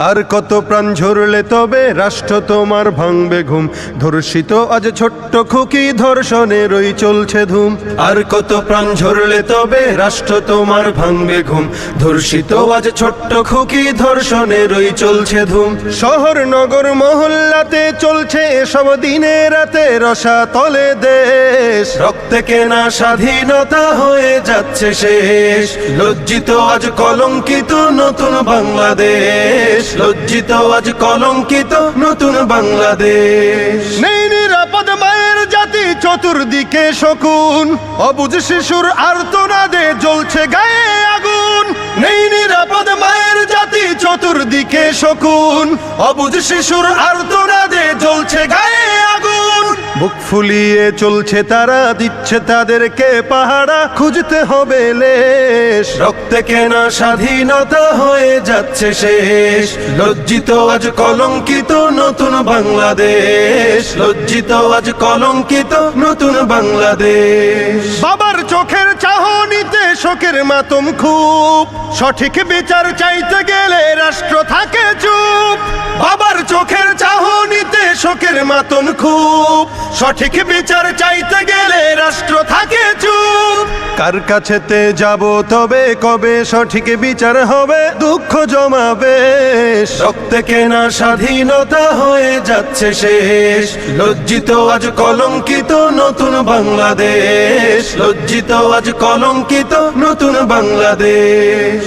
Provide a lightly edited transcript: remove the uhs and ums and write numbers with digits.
আর কত প্রাণ ঝরলে তবে রাষ্ট্র তোমার ভাঙবে ঘুম, ধর্ষিত আজ ছোট্ট খুকি ধর্ষণেরই চলছে ধুম। আর কত প্রাণ ঝরলে তবে রাষ্ট্র তোমার ভাঙবে ঘুম, ধর্ষিত আজ ছোট্ট খুকি ধর্ষণেরই চলছে ধুম। শহর নগর মহল্লাতে চলছে এসব দিনে রাতে, রসাতলে দেশ রক্তে কেনা স্বাধীনতা হয়ে যাচ্ছে শেষ। লজ্জিত আজ কলঙ্কিত নতুন বাংলাদেশ, লজ্জিত আজ কলঙ্কিত নতুন বাংলাদেশ। নেই নিরাপদ মায়ের জাতি চতুর্দিকে শকুন, অবুঝ শিশুর আর্তনাদে জ্বলছে গায়ে আগুন। নেই নিরাপদ মায়ের জাতি চতুর্দিকে শকুন, অবুঝ শিশুর আর্তনাদে জ্বলছে গায়ে আগুন। বুক ফুলিয়ে চলছে তারা, দিচ্ছে তাদেরকে পাহারা, খুঁজতে হবে লেশ। রক্তে কেনা স্বাধীনতা হয়ে যাচ্ছে শেষ। লজ্জিত আজ কলঙ্কিত নতুন বাংলাদেশ, লজ্জিত আজ কলঙ্কিত নতুন বাংলাদেশ। বাবার চোখের চাহনিতে শোকের মাতম খুব, সঠিক বিচার চাইতে গেলে রাষ্ট্র থাকে চুপ। বাবার চোখের চাহনিতে শোকের মাতম খুব, সঠিক বিচার চাইতে গেলে রাষ্ট্র থাকে চুপ। কার কাছেতে যাব তবে কবে সঠিক বিচার হবে, দুঃখ জমাবে। রক্তে কেনা স্বাধীনতা হয়ে যাচ্ছে শেষ। লজ্জিত আজ কলঙ্কিত নতুন বাংলাদেশ, লজ্জিত আজ কলঙ্কিত নতুন বাংলাদেশ।